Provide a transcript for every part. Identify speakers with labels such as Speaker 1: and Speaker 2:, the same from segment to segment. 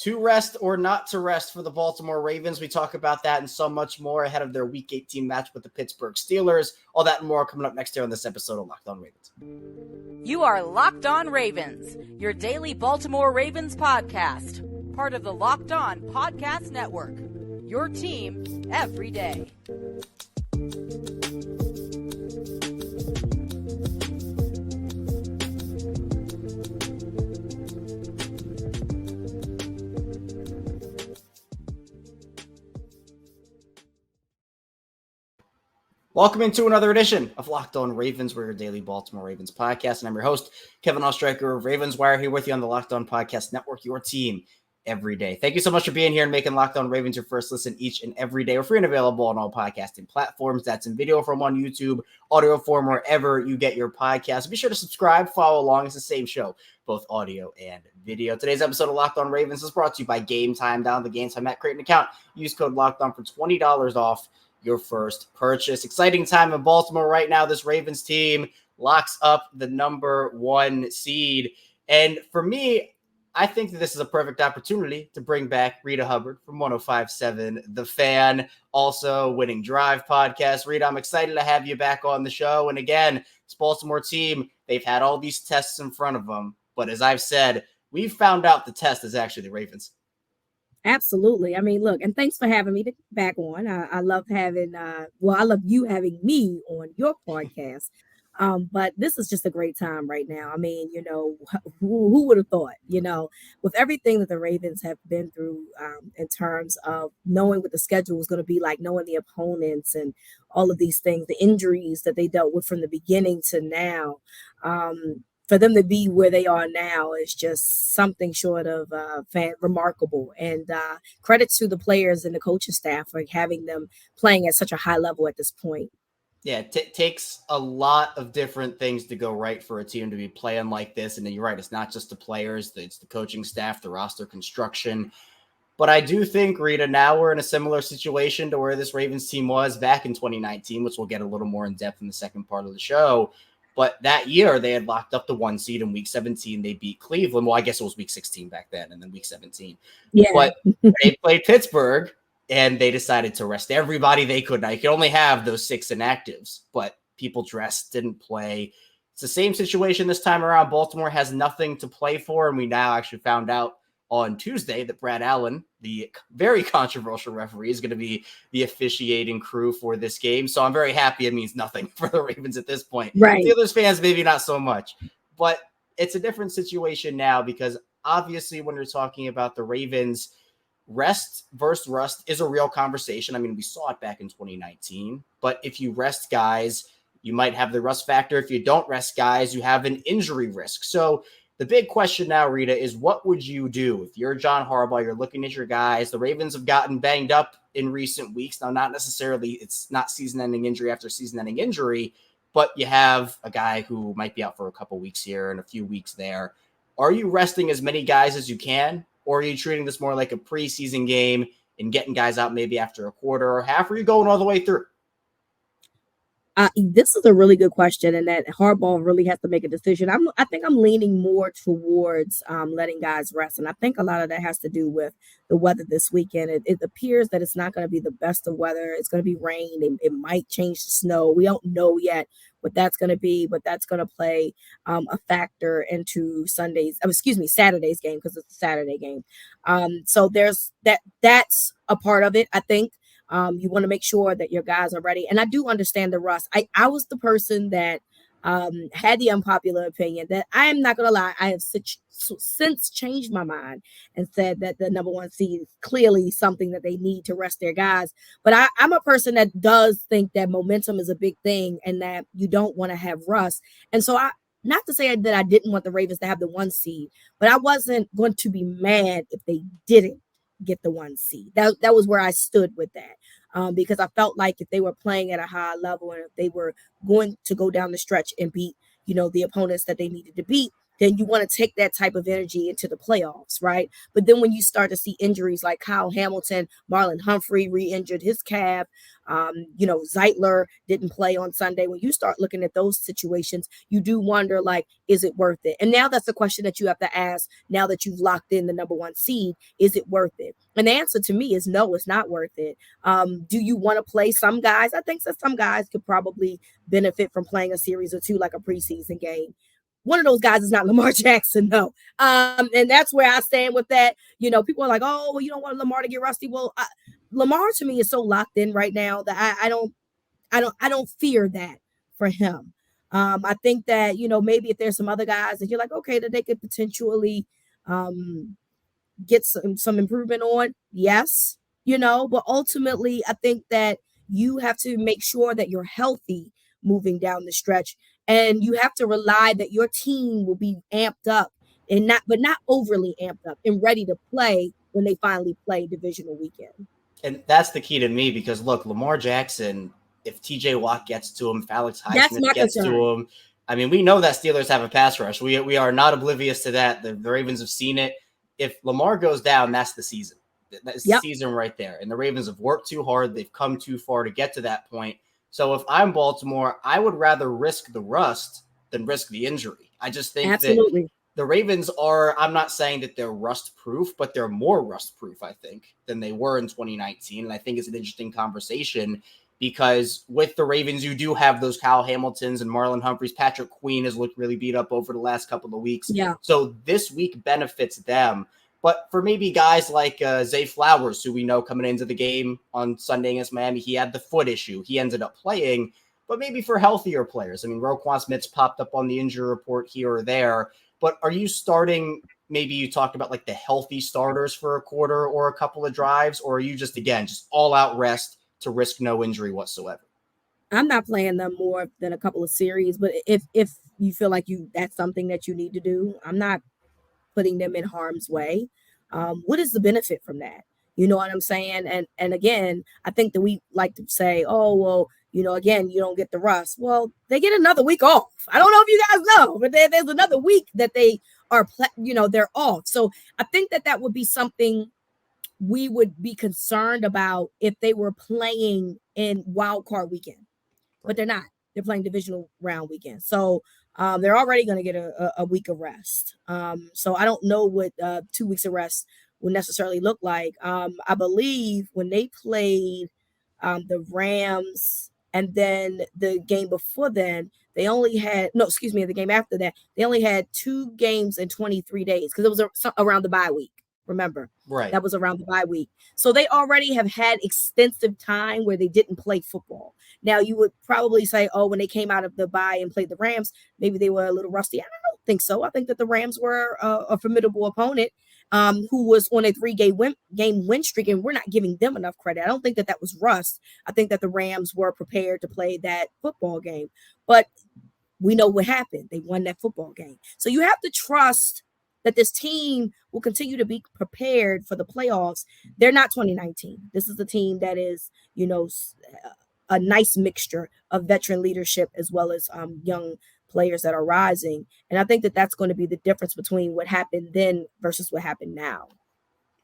Speaker 1: to rest or not to rest for the Baltimore Ravens. We talk about that and so much more ahead of their Week 18 match with the Pittsburgh Steelers. All that and more coming up next year on this episode of Locked On Ravens.
Speaker 2: You are Locked On Ravens, your daily Baltimore Ravens podcast. Part of the Locked On Podcast Network, your team every day.
Speaker 1: Welcome into another edition of Locked On Ravens. We're your daily Baltimore Ravens podcast, and I'm your host, Kevin Ostreicher of Ravens Wire, here with you on the Locked On Podcast Network, your team every day. Thank you so much for being here and making Locked On Ravens your first listen each and every day. We're free and available on all podcasting platforms. That's in video form on YouTube, audio form wherever you get your podcasts. Be sure to subscribe, follow along. It's the same show, both audio and video. Today's episode of Locked On Ravens is brought to you by Gametime. Down the Gametime app, create an account. Use code Locked On for $20 off your first purchase. Exciting time in Baltimore right now. This Ravens team locks up the number one seed. And for me, I think that this is a perfect opportunity to bring back Reeta Hubbard from 105.7 The Fan, also Winning Drive podcast. Reeta, I'm excited to have you back on the show. And again, this Baltimore team, they've had all these tests in front of them. But as I've said, we've found out the test is actually the Ravens.
Speaker 3: Absolutely. I mean, look, and thanks for having me back on. I love having, I love you having me on your podcast. But this is just a great time right now. I mean, who would have thought, with everything that the Ravens have been through in terms of knowing what the schedule was going to be like, knowing the opponents and all of these things, the injuries that they dealt with from the beginning to now. For them to be where they are now is just something short of remarkable. And credit to the players and the coaching staff for having them playing at such a high level at this point.
Speaker 1: Yeah, it takes a lot of different things to go right for a team to be playing like this. And then you're right, it's not just the players, it's the coaching staff, the roster construction. But I do think, Reeta, now we're in a similar situation to where this Ravens team was back in 2019, which we'll get a little more in depth in the second part of the show. But that year, they had locked up the one seed in Week 17. They beat Cleveland. Well, I guess it was Week 16 back then, and then Week 17.
Speaker 3: Yeah.
Speaker 1: But they played Pittsburgh, and they decided to rest everybody they could. Now, you could only have those 6 inactives, but people dressed, didn't play. It's the same situation this time around. Baltimore has nothing to play for, and we now actually found out on Tuesday that Brad Allen, the very controversial referee, is going to be the officiating crew for this game. So I'm very happy it means nothing for the Ravens at this point.
Speaker 3: Right.
Speaker 1: Steelers fans, maybe not so much. But it's a different situation now because obviously when you're talking about the Ravens, rest versus rust is a real conversation. I mean, we saw it back in 2019. But if you rest guys, you might have the rust factor. If you don't rest guys, you have an injury risk. So the big question now, Reeta, is what would you do if you're John Harbaugh, you're looking at your guys? The Ravens have gotten banged up in recent weeks. Now, not necessarily, it's not season-ending injury after season-ending injury, but you have a guy who might be out for a couple weeks here and a few weeks there. Are you resting as many guys as you can, or are you treating this more like a preseason game and getting guys out maybe after a quarter or half? Or are you going all the way through?
Speaker 3: This is a really good question, and that Harbaugh really has to make a decision. I think I'm leaning more towards letting guys rest, and I think a lot of that has to do with the weather this weekend. It appears that it's not going to be the best of weather. It's going to be rain. It might change to snow. We don't know yet what that's going to be, but that's going to play a factor into Saturday's game because it's a Saturday game. So there's that's a part of it, I think. You want to make sure that your guys are ready. And I do understand the rust. I was the person that had the unpopular opinion that I am not going to lie. I have since changed my mind and said that the number one seed is clearly something that they need to rest their guys. But I'm a person that does think that momentum is a big thing and that you don't want to have rust. And so not to say that I didn't want the Ravens to have the one seed, but I wasn't going to be mad if they didn't get the one seed. That was where I stood with that, because I felt like if they were playing at a high level and if they were going to go down the stretch and beat, the opponents that they needed to beat, then you want to take that type of energy into the playoffs, right? But then when you start to see injuries like Kyle Hamilton, Marlon Humphrey re-injured his calf, Zeitler didn't play on Sunday. When you start looking at those situations, you do wonder, like, is it worth it? And now that's a question that you have to ask now that you've locked in the number one seed. Is it worth it? And the answer to me is no, it's not worth it. Do you want to play some guys? I think that some guys could probably benefit from playing a series or two, like a preseason game. One of those guys is not Lamar Jackson, no. And that's where I stand with that. People are like, oh, well, you don't want Lamar to get rusty. Well, Lamar to me is so locked in right now that I don't fear that for him. I think that, maybe if there's some other guys that you're like, okay, that they could potentially get some improvement on, yes, but ultimately I think that you have to make sure that you're healthy moving down the stretch, and you have to rely that your team will be amped up and not overly amped up and ready to play when they finally play divisional weekend.
Speaker 1: And that's the key to me, because look, Lamar Jackson, if TJ Watt gets to him, if Alex Highsmith gets to him, I mean, we know that Steelers have a pass rush. We are not oblivious to that. The Ravens have seen it. If Lamar goes down, that's the season. That's the season right there. And the Ravens have worked too hard. They've come too far to get to that point. So if I'm Baltimore, I would rather risk the rust than risk the injury. I just think that the Ravens are, I'm not saying that they're rust proof, but they're more rust proof, I think, than they were in 2019. And I think it's an interesting conversation, because with the Ravens, you do have those Kyle Hamiltons and Marlon Humphreys. Patrick Queen has looked really beat up over the last couple of weeks.
Speaker 3: Yeah.
Speaker 1: So this week benefits them. But for maybe guys like Zay Flowers, who we know coming into the game on Sunday against Miami, he had the foot issue. He ended up playing. But maybe for healthier players, I mean, Roquan Smith's popped up on the injury report here or there. But are you starting, maybe you talked about like the healthy starters for a quarter or a couple of drives, or are you just all out rest to risk no injury whatsoever?
Speaker 3: I'm not playing them more than a couple of series, but if you feel like that's something that you need to do, I'm not putting them in harm's way. What is the benefit from that? You know what I'm saying? And again, I think that we like to say, oh, well, again, you don't get the rust. Well, they get another week off. I don't know if you guys know, but there's another week that they are, they're off. So I think that would be something we would be concerned about if they were playing in wild card weekend, but they're not. They're playing divisional round weekend. So they're already going to get a week of rest. So I don't know what 2 weeks of rest would necessarily look like. I believe when they played the Rams and then the game before then, the game after that, they only had 2 games in 23 days because it was around the bye week. Remember,
Speaker 1: right?
Speaker 3: That was around the bye week. So they already have had extensive time where they didn't play football. Now you would probably say, oh, when they came out of the bye and played the Rams, maybe they were a little rusty. I don't think so. I think that the Rams were a formidable opponent who was on a 3-game win streak, and we're not giving them enough credit. I don't think that was rust. I think that the Rams were prepared to play that football game, but we know what happened. They won that football game. So you have to trust that this team will continue to be prepared for the playoffs. They're not 2019. This is a team that is, a nice mixture of veteran leadership as well as young players that are rising. And I think that that's going to be the difference between what happened then versus what happened now.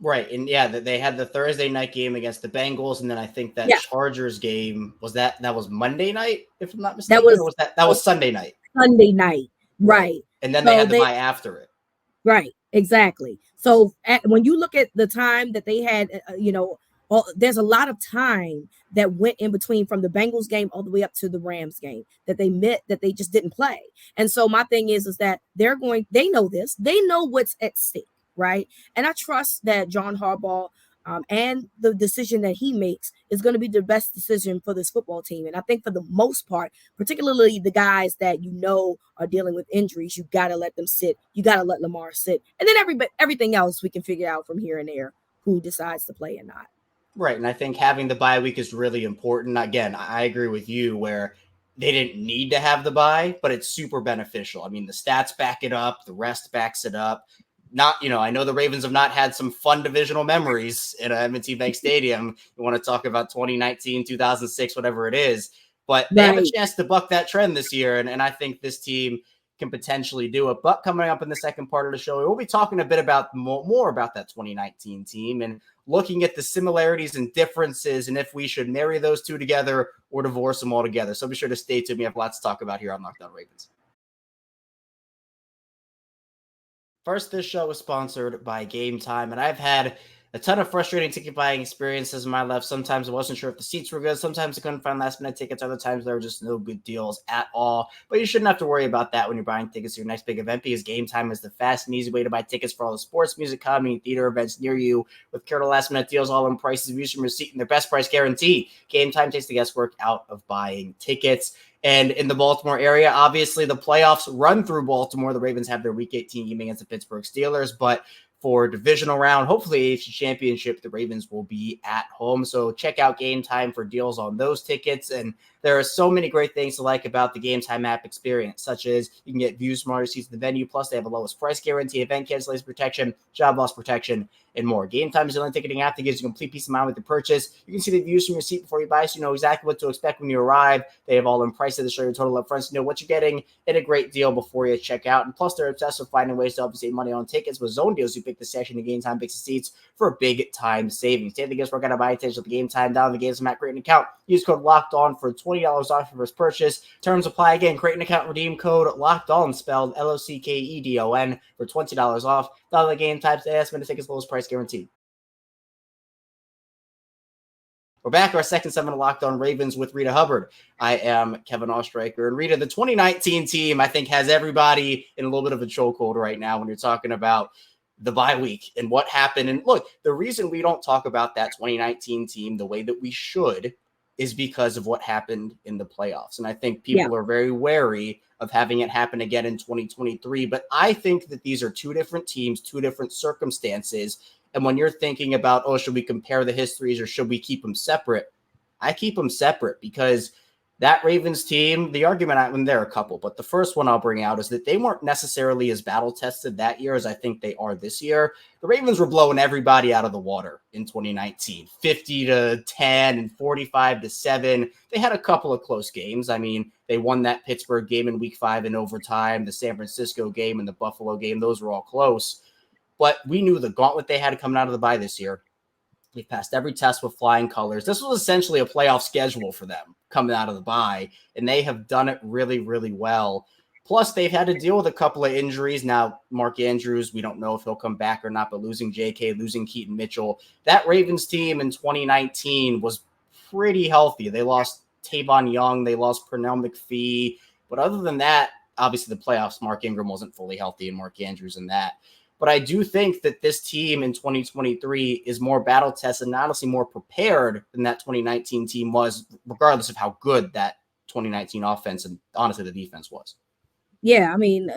Speaker 1: Right. And they had the Thursday night game against the Bengals. And then I think that Chargers game was that was Monday night, if I'm not mistaken. That was Sunday night.
Speaker 3: Sunday night. Right.
Speaker 1: And then they had the bye after it.
Speaker 3: Right, exactly. So when you look at the time that they had, there's a lot of time that went in between from the Bengals game all the way up to the Rams game that they just didn't play. And so my thing is that they know this, they know what's at stake, right? And I trust that John Harbaugh and the decision that he makes is going to be the best decision for this football team. And I think for the most part, particularly the guys that are dealing with injuries, you got to let them sit. You got to let Lamar sit. And then everything else we can figure out from here and there who decides to play or not.
Speaker 1: Right. And I think having the bye week is really important. Again, I agree with you where they didn't need to have the bye, but it's super beneficial. I mean, the stats back it up. The rest backs it up. I know the Ravens have not had some fun divisional memories in M&T Bank Stadium. You want to talk about 2019, 2006, whatever it is, but they have a chance to buck that trend this year. And I think this team, can potentially do it. But coming up in the second part of the show, we'll be talking a bit about more about that 2019 team and looking at the similarities and differences and if we should marry those two together or divorce them altogether. So be sure to stay tuned. We have lots to talk about here on Locked On Ravens. First, this show is sponsored by Gametime, and I've had a ton of frustrating ticket buying experiences in my life. Sometimes I wasn't sure if the seats were good. Sometimes I couldn't find last-minute tickets. Other times there were just no good deals at all. But you shouldn't have to worry about that when you're buying tickets to your next big event, because Gametime is the fast and easy way to buy tickets for all the sports, music, comedy, and theater events near you. With careful last-minute deals, all-in prices, views from your seat, and their best price guarantee. Gametime takes the guesswork out of buying tickets. And in the Baltimore area, obviously the playoffs run through Baltimore. The Ravens have their Week 18 game against the Pittsburgh Steelers, but for divisional round, hopefully AFC Championship, the Ravens will be at home. So check out Gametime for deals on those tickets. And there are so many great things to like about the Gametime app experience, such as you can get views from all your seats at the venue, plus they have a lowest price guarantee, event cancellation protection, job loss protection, and more. Gametime is the only ticketing app that gives you complete peace of mind with the purchase. You can see the views from your seat before you buy, so you know exactly what to expect when you arrive. They have all in prices to show your total up front, so you know what you're getting and a great deal before you check out. And plus, they're obsessed with finding ways to help you save money on tickets with zone deals. You pick the session, and Gametime picks the seats for big time savings. Take the guesswork out of buying tickets with the Gametime. Down the Gametime app, create an account. Use code Locked On for $20 off your first purchase. Terms apply. Again, create an account, redeem code Locked On, spelled LOCKEDON, for $20 off. Down the Gametime, ask me to take its lowest price guarantee. We're back, our second segment of Locked On Ravens with Reeta Hubbard. I am Kevin Oestreicher. And Reeta, the 2019 team, I think, has everybody in a little bit of a chokehold right now when you're talking about the bye week and what happened. And look, the reason we don't talk about that 2019 team the way that we should is because of what happened in the playoffs. And I think people are very wary of having it happen again in 2023. But I think that these are two different teams, two different circumstances. And when you're thinking about, oh, should we compare the histories or should we keep them separate? I keep them separate because that Ravens team, the argument, and there are a couple, but the first one I'll bring out is that they weren't necessarily as battle tested that year as I think they are this year. The Ravens were blowing everybody out of the water in 2019, 50-10 and 45-7. They had a couple of close games. I mean, they won that Pittsburgh game in Week 5 in overtime, the San Francisco game and the Buffalo game. Those were all close. But we knew the gauntlet they had coming out of the bye this year. They passed every test with flying colors. This was essentially a playoff schedule for them coming out of the bye, and they have done it really, really well. Plus, they've had to deal with a couple of injuries. Now, Mark Andrews, we don't know if he'll come back or not, but losing J.K., losing Keaton Mitchell. That Ravens team in 2019 was pretty healthy. They lost Tavon Young. They lost Pernell McPhee. But other than that, obviously the playoffs, Mark Ingram wasn't fully healthy and Mark Andrews in that. But I do think that this team in 2023 is more battle tested and honestly more prepared than that 2019 team was, regardless of how good that 2019 offense and honestly the defense was.
Speaker 3: Yeah, I mean,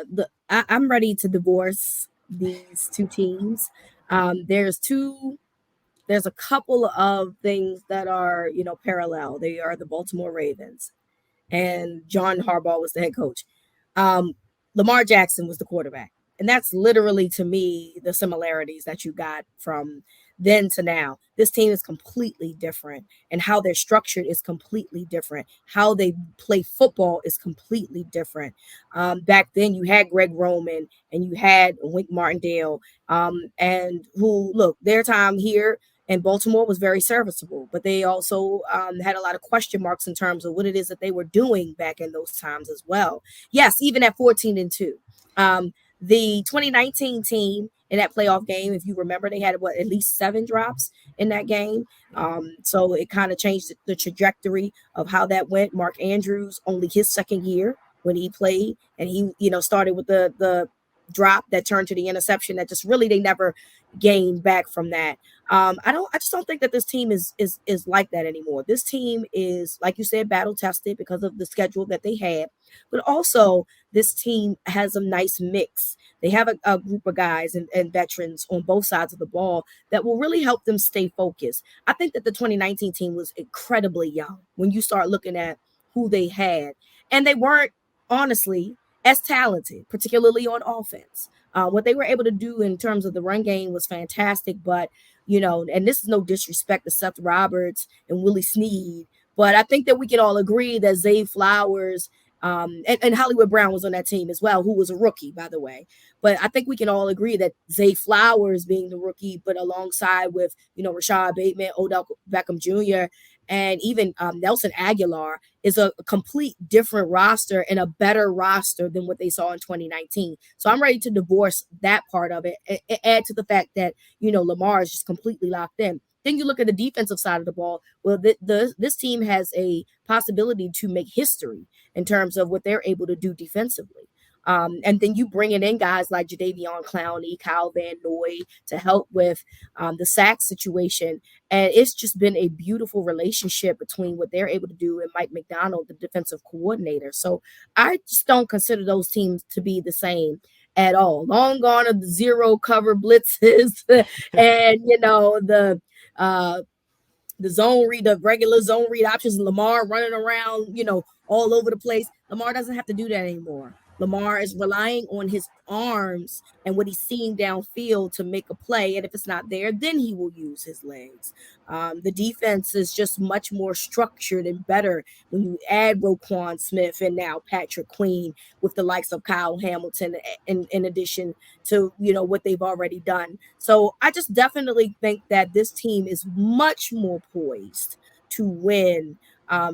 Speaker 3: I'm ready to divorce these two teams. There's a couple of things that are, parallel. They are the Baltimore Ravens, and John Harbaugh was the head coach. Lamar Jackson was the quarterback. And that's literally, to me, the similarities that you got from then to now. This team is completely different, and how they're structured is completely different. How they play football is completely different. Back then, you had Greg Roman and you had Wink Martindale, and who, look, their time here in Baltimore was very serviceable, but they also had a lot of question marks in terms of what it is that they were doing back in those times as well. Yes, even at 14-2. The 2019 team in that playoff game, if you remember, they had at least 7 drops in that game. So it kind of changed the trajectory of how that went. Mark Andrews, only his second year when he played, and he, started with the drop that turned to the interception that just really they never gained back from that. I just don't think that this team is like that anymore. This team is, like you said, battle tested because of the schedule that they had, but also this team has a nice mix. They have a group of guys and veterans on both sides of the ball that will really help them stay focused. I think that the 2019 team was incredibly young when you start looking at who they had, and they weren't honestly as talented, particularly on offense. What they were able to do in terms of the run game was fantastic, but, and this is no disrespect to Seth Roberts and Willie Snead, but I think that we can all agree that Zay Flowers And Hollywood Brown was on that team as well, who was a rookie, by the way. But I think we can all agree that Zay Flowers being the rookie, but alongside with, Rashad Bateman, Odell Beckham Jr., and even Nelson Aguilar is a complete different roster and a better roster than what they saw in 2019. So I'm ready to divorce that part of it and add to the fact that, Lamar is just completely locked in. Then you look at the defensive side of the ball. Well, this team has a possibility to make history in terms of what they're able to do defensively. And then you bring in guys like Jadeveon Clowney, Kyle Van Noy to help with the sack situation. And it's just been a beautiful relationship between what they're able to do and Mike McDonald, the defensive coordinator. So I just don't consider those teams to be the same at all. Long gone are the zero cover blitzes and, the zone read, the regular zone read options, Lamar running around, all over the place. Lamar doesn't have to do that anymore. Lamar is relying on his arms and what he's seeing downfield to make a play. And if it's not there, then he will use his legs. The defense is just much more structured and better when you add Roquan Smith and now Patrick Queen with the likes of Kyle Hamilton in addition to, what they've already done. So I just definitely think that this team is much more poised to win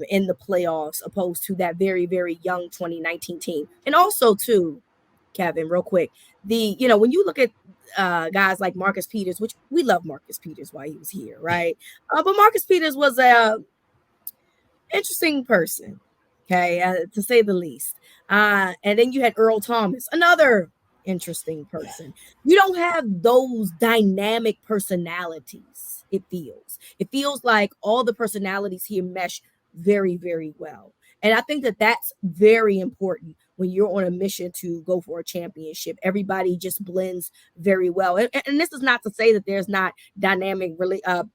Speaker 3: in the playoffs opposed to that very, very young 2019 team. And also too, Kevin, real quick, when you look at guys like Marcus Peters, which we love Marcus Peters while he was here, right? But Marcus Peters was a interesting person, okay, to say the least. And then you had Earl Thomas, another interesting person. You don't have those dynamic personalities. It feels like all the personalities here mesh very, very well. And I think that that's very important when you're on a mission to go for a championship. Everybody just blends very well. And this is not to say that there's not dynamic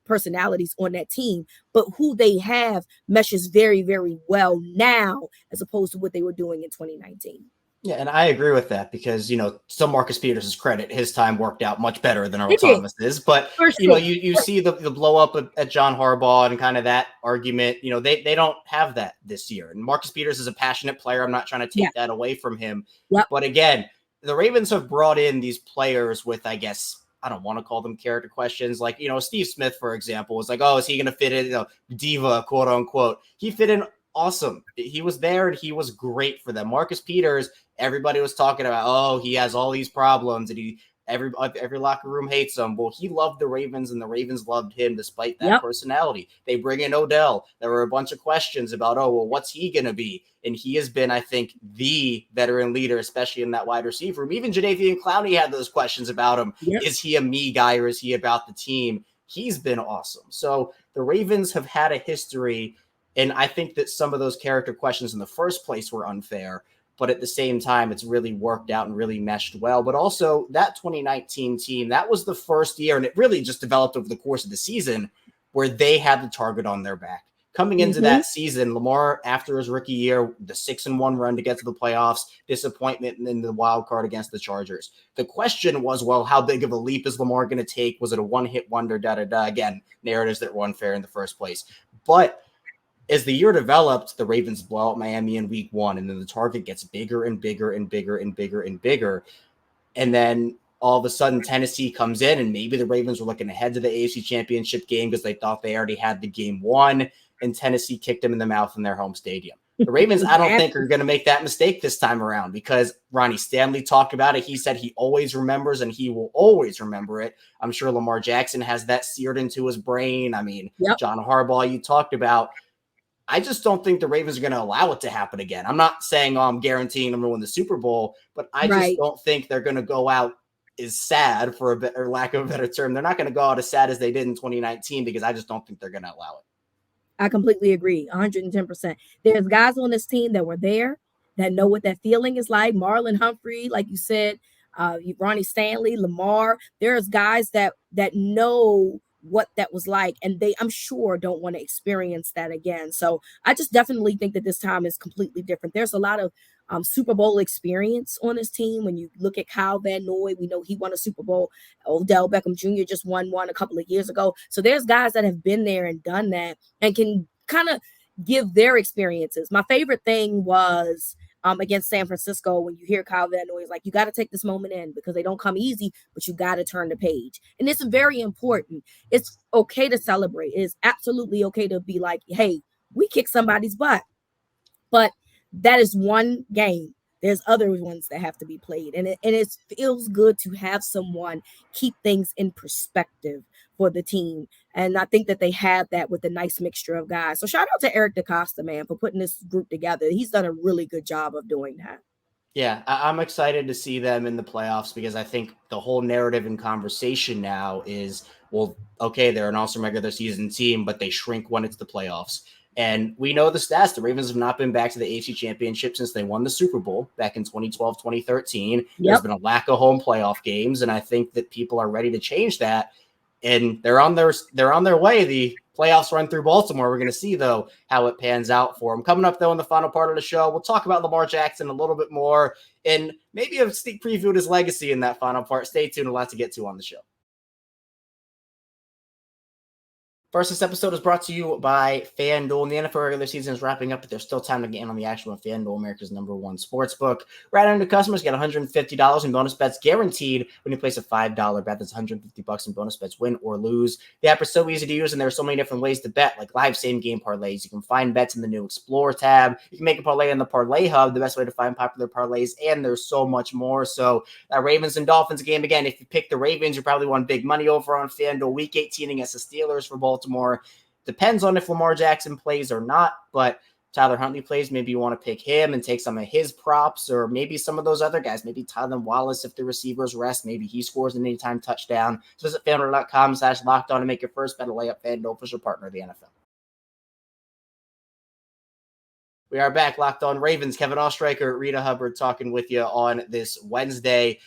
Speaker 3: personalities on that team, but who they have meshes very, very well now as opposed to what they were doing in 2019.
Speaker 1: Yeah, and I agree with that because, to Marcus Peters' credit, his time worked out much better than Earl Thomas's. But,
Speaker 3: sure.
Speaker 1: You see the blow up at John Harbaugh and kind of that argument. They don't have that this year. And Marcus Peters is a passionate player. I'm not trying to take that away from him.
Speaker 3: Yep.
Speaker 1: But again, the Ravens have brought in these players with, I guess, I don't want to call them character questions. Like, Steve Smith, for example, was like, oh, is he going to fit in, diva, quote unquote. He fit in awesome. He was there and he was great for them. Marcus Peters, everybody was talking about, oh, he has all these problems and every locker room hates him. Well, he loved the Ravens and the Ravens loved him despite that personality. They bring in Odell. There were a bunch of questions about, oh, well, what's he going to be? And he has been, I think, the veteran leader, especially in that wide receiver room. Even Jadeveon Clowney had those questions about him. Yep. Is he a me guy or is he about the team? He's been awesome. So the Ravens have had a history. And I think that some of those character questions in the first place were unfair, but at the same time, it's really worked out and really meshed well. But also that 2019 team, that was the first year, and it really just developed over the course of the season where they had the target on their back. Coming into that season, Lamar, after his rookie year, the 6-1 run to get to the playoffs, disappointment in the wild card against the Chargers. The question was, well, how big of a leap is Lamar going to take? Was it a one-hit wonder? Again, narratives that were unfair in the first place. But as the year developed, the Ravens blow out Miami in week 1, and then the target gets bigger and bigger and bigger and bigger and bigger. And then all of a sudden Tennessee comes in, and maybe the Ravens were looking ahead to the AFC Championship game because they thought they already had the game won, and Tennessee kicked them in the mouth in their home stadium. The Ravens, I don't think, are going to make that mistake this time around because Ronnie Stanley talked about it. He said he always remembers and he will always remember it. I'm sure Lamar Jackson has that seared into his brain. I mean, John Harbaugh, you talked about. I just don't think the Ravens are going to allow it to happen again. I'm not saying I'm guaranteeing them to win the Super Bowl, but I just don't think they're going to go out as sad, for a bit, or lack of a better term. They're not going to go out as sad as they did in 2019 because I just don't think they're going to allow it.
Speaker 3: I completely agree, 110%. There's guys on this team that were there that know what that feeling is like. Marlon Humphrey, like you said, Ronnie Stanley, Lamar. There's guys that know what that was like, and they, I'm sure, don't want to experience that again. So I just definitely think that this time is completely different. There's a lot of Super Bowl experience on this team. When you look at Kyle Van Noy, we know he won a Super Bowl. Odell Beckham Jr. just won one a couple of years ago. So there's guys that have been there and done that and can kind of give their experiences. My favorite thing was against San Francisco, when you hear Kyle Van Noy is like, you got to take this moment in because they don't come easy, but you got to turn the page. And it's very important. It's okay to celebrate. It's absolutely okay to be like, hey, we kicked somebody's butt. But that is one game. There's other ones that have to be played. And it feels good to have someone keep things in perspective for the team. And I think that they have that with a nice mixture of guys. So shout out to Eric DaCosta, man, for putting this group together. He's done a really good job of doing that.
Speaker 1: Yeah, I'm excited to see them in the playoffs because I think the whole narrative and conversation now is, well, okay, they're an awesome regular season team, but they shrink when it's the playoffs. And we know the stats. The Ravens have not been back to the AFC Championship since they won the Super Bowl back in 2012, 2013. Yep. There's been a lack of home playoff games, and I think that people are ready to change that. And they're on their way. The playoffs run through Baltimore. We're going to see, though, how it pans out for them. Coming up, though, in the final part of the show, we'll talk about Lamar Jackson a little bit more and maybe a sneak preview of his legacy in that final part. Stay tuned. A lot to get to on the show. First, this episode is brought to you by FanDuel. The NFL regular season is wrapping up, but there's still time to get in on the action with FanDuel, America's #1 sportsbook. Right under customers get $150 in bonus bets guaranteed when you place a $5 bet. That's $150 in bonus bets, win or lose. The app is so easy to use, and there are so many different ways to bet, like live same-game parlays. You can find bets in the new Explore tab. You can make a parlay in the Parlay Hub, the best way to find popular parlays, and there's so much more. So that Ravens and Dolphins game, again, if you pick the Ravens, you probably won big money over on FanDuel. Week 18 against the Steelers for Baltimore. Depends on if Lamar Jackson plays or not, but Tyler Huntley plays. Maybe you want to pick him and take some of his props, or maybe some of those other guys. Maybe Tylan Wallace if the receivers rest. Maybe he scores an anytime touchdown. So visit FanDuel.com/lockedon to make your first bet. Lay up FanDuel, official partner of the NFL. We are back, Locked On Ravens. Kevin Ostreicher, Reeta Hubbard talking with you on this Wednesday.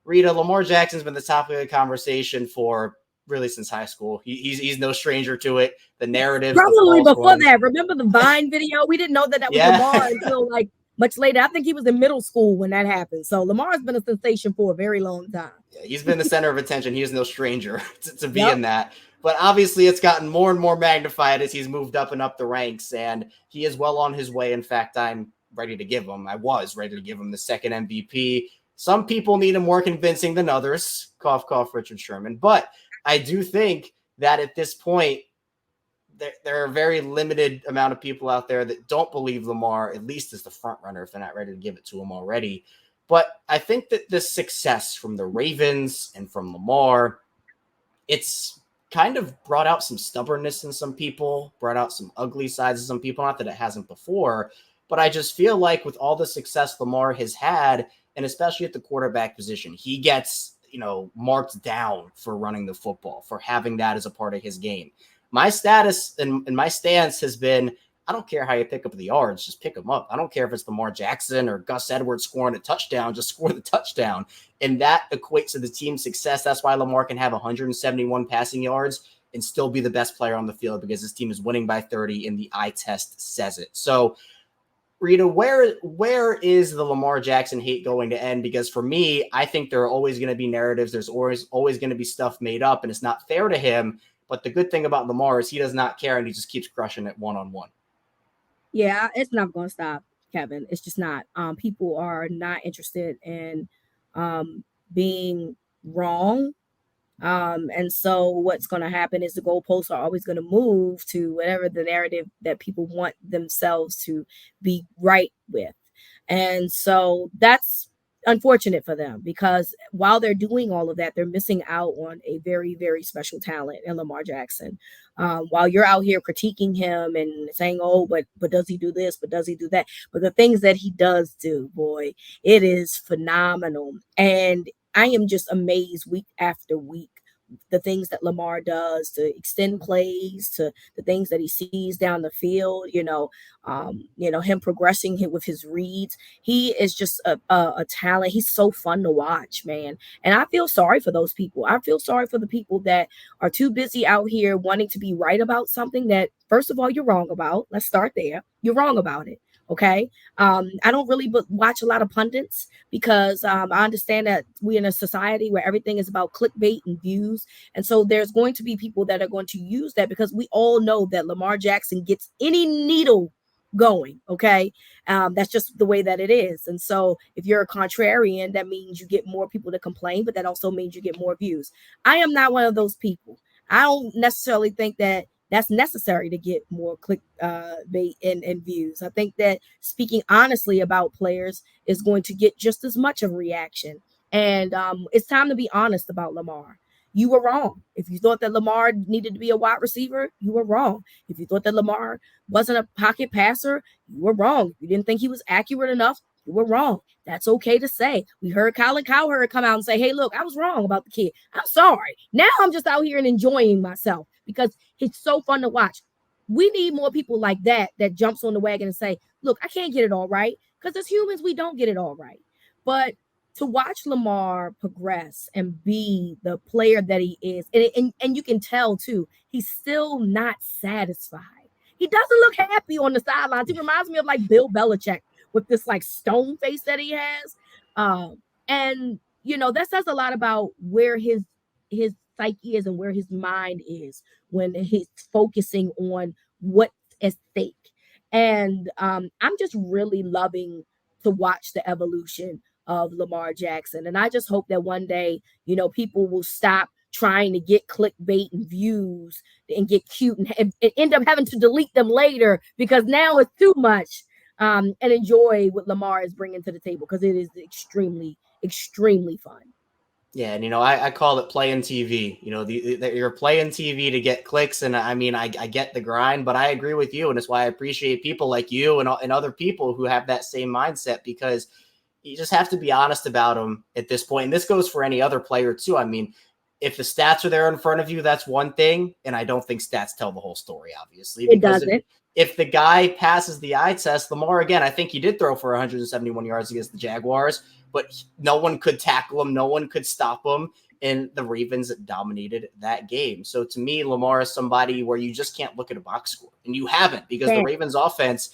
Speaker 1: Reeta, Lamar Jackson's been the topic of the conversation for really since high school. He's no stranger to it. The narrative
Speaker 3: probably before that. Remember the Vine video? We didn't know that was Lamar until like much later. I think he was in middle school when that happened. So Lamar's been a sensation for a very long time.
Speaker 1: Yeah, he's been the center of attention. He is no stranger to being that. But obviously it's gotten more and more magnified as he's moved up and up the ranks, and he is well on his way. In fact, I was ready to give him the second MVP. Some people need him more convincing than others. Cough, cough, Richard Sherman. But I do think that at this point, there are a very limited amount of people out there that don't believe Lamar, at least as the front runner, if they're not ready to give it to him already. But I think that the success from the Ravens and from Lamar, it's kind of brought out some stubbornness in some people, brought out some ugly sides in some people. Not that it hasn't before, but I just feel like with all the success Lamar has had, and especially at the quarterback position, he gets marked down for running the football, for having that as a part of his game. My status and my stance has been, I don't care how you pick up the yards, just pick them up. I don't care if it's Lamar Jackson or Gus Edwards scoring a touchdown, just score the touchdown. And that equates to the team's success. That's why Lamar can have 171 passing yards and still be the best player on the field, because his team is winning by 30 and the eye test says it. So Reeta, where is the Lamar Jackson hate going to end? Because for me, I think there are always going to be narratives. There's always going to be stuff made up, and it's not fair to him. But the good thing about Lamar is he does not care, and he just keeps crushing it one-on-one.
Speaker 3: Yeah, it's not going to stop, Kevin. It's just not. People are not interested in being wrong. And so what's going to happen is the goalposts are always going to move to whatever the narrative that people want themselves to be right with. And so that's unfortunate for them, because while they're doing all of that, they're missing out on a very, very special talent in Lamar Jackson. While you're out here critiquing him and saying, oh, but does he do this? But does he do that? But the things that he does do, boy, it is phenomenal. And I am just amazed week after week, the things that Lamar does to extend plays, to the things that he sees down the field, him progressing with his reads. He is just a talent. He's so fun to watch, man. And I feel sorry for those people. I feel sorry for the people that are too busy out here wanting to be right about something that, first of all, you're wrong about. Let's start there. You're wrong about it. Okay. I don't really watch a lot of pundits, because I understand that we're in a society where everything is about clickbait and views. And so there's going to be people that are going to use that, because we all know that Lamar Jackson gets any needle going. Okay. That's just the way that it is. And so if you're a contrarian, that means you get more people to complain, but that also means you get more views. I am not one of those people. I don't necessarily think that that's necessary to get more click bait and views. I think that speaking honestly about players is going to get just as much of a reaction. And it's time to be honest about Lamar. You were wrong. If you thought that Lamar needed to be a wide receiver, you were wrong. If you thought that Lamar wasn't a pocket passer, you were wrong. If you didn't think he was accurate enough, you were wrong. That's okay to say. We heard Colin Cowherd come out and say, hey, look, I was wrong about the kid. I'm sorry. Now I'm just out here and enjoying myself because it's so fun to watch. We need more people like that jumps on the wagon and say, look, I can't get it all right, because as humans, we don't get it all right. But to watch Lamar progress and be the player that he is, and you can tell too, he's still not satisfied. He doesn't look happy on the sidelines. He reminds me of like Bill Belichick with this like stone face that he has. And you know, that says a lot about where his psyche is and where his mind is when he's focusing on what's at stake. And I'm just really loving to watch the evolution of Lamar Jackson. And I just hope that one day, you know, people will stop trying to get clickbait and views and get cute and end up having to delete them later because now it's too much, and enjoy what Lamar is bringing to the table, because it is extremely, extremely fun.
Speaker 1: Yeah, and, you know, I call it playing TV. You know, you're playing TV to get clicks, and I mean, I get the grind, but I agree with you, and it's why I appreciate people like you and other people who have that same mindset, because you just have to be honest about them at this point. And this goes for any other player too. I mean, if the stats are there in front of you, that's one thing, and I don't think stats tell the whole story, obviously.
Speaker 3: It doesn't.
Speaker 1: If the guy passes the eye test, Lamar, again, I think he did throw for 171 yards against the Jaguars, but no one could tackle him. No one could stop him. And the Ravens dominated that game. So to me, Lamar is somebody where you just can't look at a box score. And you haven't, because the Ravens offense,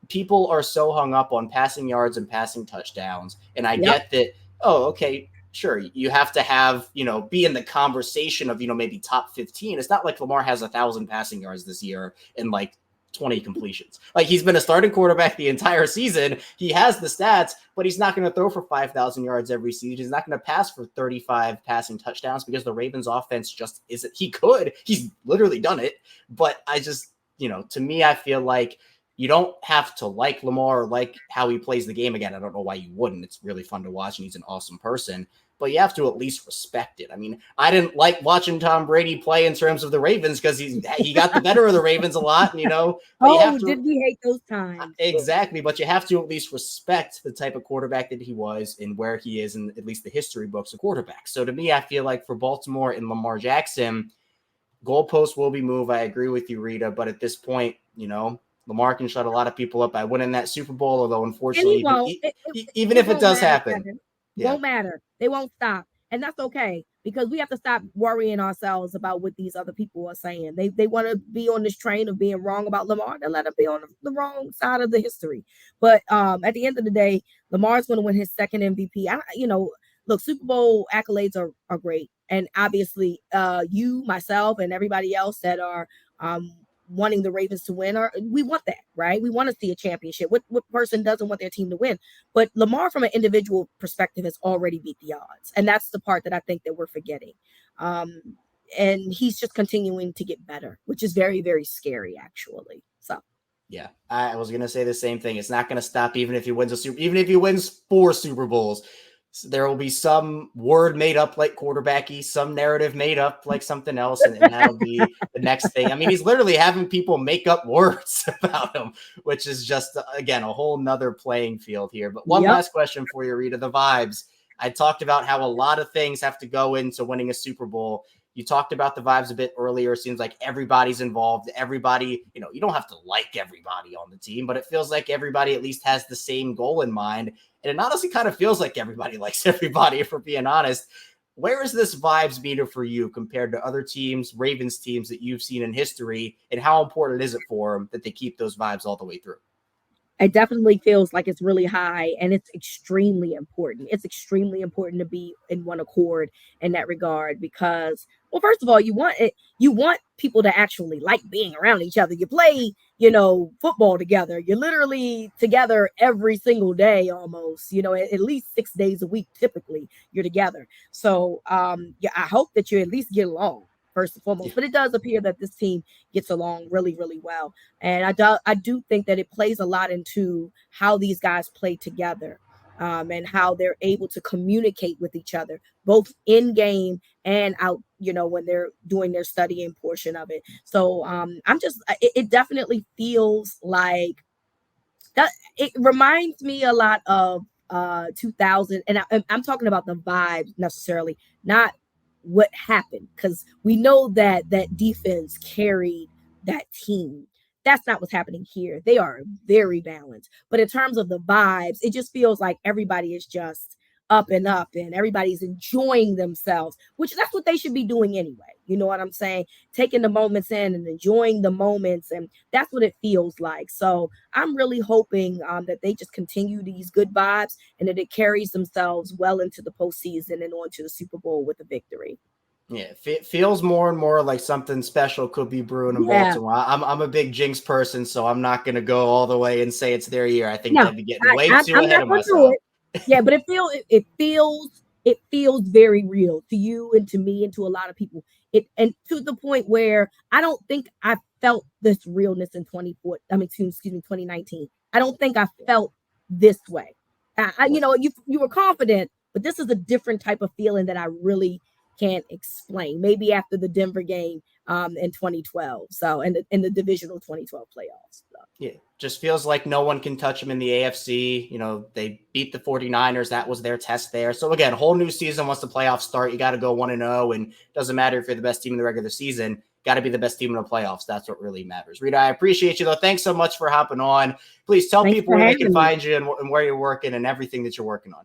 Speaker 1: people are so hung up on passing yards and passing touchdowns. And I get that, oh, okay, sure, you have to have, you know, be in the conversation of, you know, maybe top 15. It's not like Lamar has 1,000 passing yards this year and like 20 completions. Like, he's been a starting quarterback the entire season. He has the stats, but he's not going to throw for 5,000 yards every season. He's not going to pass for 35 passing touchdowns because the Ravens offense just isn't. He could. He's literally done it. But I just, you know, to me, I feel like you don't have to like Lamar or like how he plays the game. Again, I don't know why you wouldn't. It's really fun to watch, and he's an awesome person. But you have to at least respect it. I mean, I didn't like watching Tom Brady play in terms of the Ravens because he got the better of the Ravens a lot, and, you know.
Speaker 3: Did we hate those times?
Speaker 1: Exactly, but you have to at least respect the type of quarterback that he was and where he is in at least the history books of quarterbacks. So to me, I feel like for Baltimore and Lamar Jackson, goalposts will be moved. I agree with you, Rita, but at this point, you know, Lamar can shut a lot of people up by winning that Super Bowl, although unfortunately, even if it does happen.
Speaker 3: Won't matter. They won't stop. And that's okay, because we have to stop worrying ourselves about what these other people are saying. They want to be on this train of being wrong about Lamar, then let them be on the wrong side of the history. But at the end of the day, Lamar's going to win his second MVP. Look, Super Bowl accolades are great. And obviously you, myself, and everybody else that are wanting the Ravens to win, we want that, right? We want to see a championship. What person doesn't want their team to win? But Lamar, from an individual perspective, has already beat the odds, and that's the part that I think that we're forgetting. And he's just continuing to get better, which is very, very scary, actually. So,
Speaker 1: yeah, I was gonna say the same thing. It's not gonna stop even if he wins even if he wins 4 Super Bowls. There will be some word made up like quarterbacky, some narrative made up like something else, and that'll be the next thing. I mean, he's literally having people make up words about him, which is just, again, a whole nother playing field here. But one last question for you, Rita, the vibes. I talked about how a lot of things have to go into winning a Super Bowl. You talked about the vibes a bit earlier. It seems like everybody's involved. Everybody, you know, you don't have to like everybody on the team, but it feels like everybody at least has the same goal in mind. And it honestly kind of feels like everybody likes everybody, if we're being honest. Where is this vibes meter for you compared to other teams, Ravens teams that you've seen in history, and how important is it for them that they keep those vibes all the way through?
Speaker 3: It definitely feels like it's really high, and it's extremely important. It's extremely important to be in one accord in that regard because, well, first of all, you want people to actually like being around each other. You play, football together. You're literally together every single day almost, at least 6 days a week. Typically you're together. So, yeah, I hope that you at least get along first and foremost, but it does appear that this team gets along really, really well. And I do think that it plays a lot into how these guys play together, and how they're able to communicate with each other, both in game and out, when they're doing their studying portion of it. So it definitely feels like that. It reminds me a lot of 2000, and I'm talking about the vibes necessarily, not what happened, because we know that that defense carried that team. That's not what's happening here. They are very balanced, but in terms of the vibes, it just feels like everybody is just up and up, and everybody's enjoying themselves, which that's what they should be doing anyway. You know what I'm saying? Taking the moments in and enjoying the moments, and that's what it feels like. So I'm really hoping that they just continue these good vibes and that it carries themselves well into the postseason and on to the Super Bowl with a victory.
Speaker 1: Yeah, it feels more and more like something special could be brewing in
Speaker 3: Yeah.
Speaker 1: Baltimore. I'm a big jinx person, so I'm not going to go all the way and say it's their year. I think
Speaker 3: No,
Speaker 1: they'll be getting way too
Speaker 3: I'm
Speaker 1: ahead
Speaker 3: not
Speaker 1: of
Speaker 3: gonna do
Speaker 1: myself.
Speaker 3: it. Yeah, but it feels very real to you and to me and to a lot of people. And to the point where I don't think I felt this realness in 2019. I don't think I felt this way. You were confident, but this is a different type of feeling that I really can't explain. Maybe after the Denver game in 2012. So in the divisional 2012 playoffs. So.
Speaker 1: Yeah, just feels like no one can touch them in the AFC. They beat the 49ers. That was their test there. So again, whole new season once the playoffs start. You got to go 1-0, and it doesn't matter if you're the best team in the regular season. Got to be the best team in the playoffs. That's what really matters. Reeta, I appreciate you, though. Thanks so much for hopping on. Please tell people where they can find you and where you're working and everything that you're working on.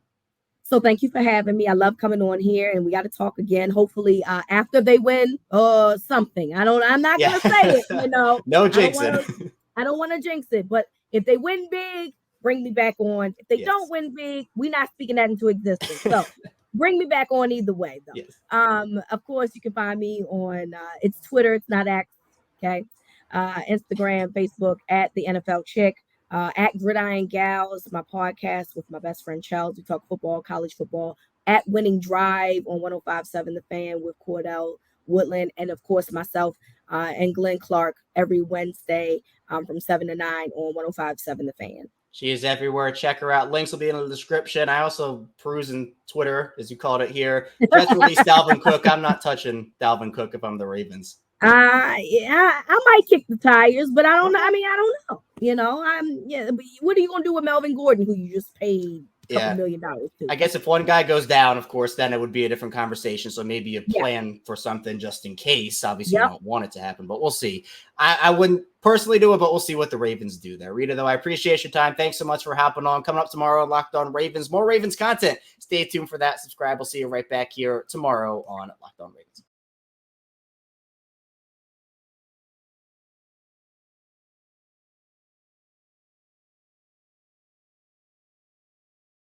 Speaker 3: So thank you for having me. I love coming on here, and we got to talk again. Hopefully, after they win something. I'm not gonna say it.
Speaker 1: No jinxing.
Speaker 3: I don't want to jinx it. But if they win big, bring me back on. If they don't win big, we're not speaking that into existence. So bring me back on either way, though.
Speaker 1: Yes.
Speaker 3: Of course, you can find me on it's Twitter. It's not X. Okay. Instagram, Facebook at the NFL Chick. At Gridiron Gals, my podcast with my best friend Chels. We talk football, college football. At Winning Drive on 105.7 The Fan with Cordell Woodland, and of course myself and Glenn Clark every Wednesday from 7 to 9 on 105.7 The Fan.
Speaker 1: She is everywhere. Check her out. Links will be in the description. I also peruse in Twitter, as you called it here. Just released Dalvin Cook. I'm not touching Dalvin Cook if I'm the Ravens.
Speaker 3: I might kick the tires, but I don't know. I mean, I don't know. But what are you gonna do with Melvin Gordon, who you just paid a couple $1 million to?
Speaker 1: I guess if one guy goes down, of course, then it would be a different conversation. So maybe a plan for something just in case. Obviously, you don't want it to happen, but we'll see. I wouldn't personally do it, but we'll see what the Ravens do there. Reeta, though, I appreciate your time. Thanks so much for hopping on. Coming up tomorrow, Locked On Ravens. More Ravens content. Stay tuned for that. Subscribe. We'll see you right back here tomorrow on Locked On Ravens.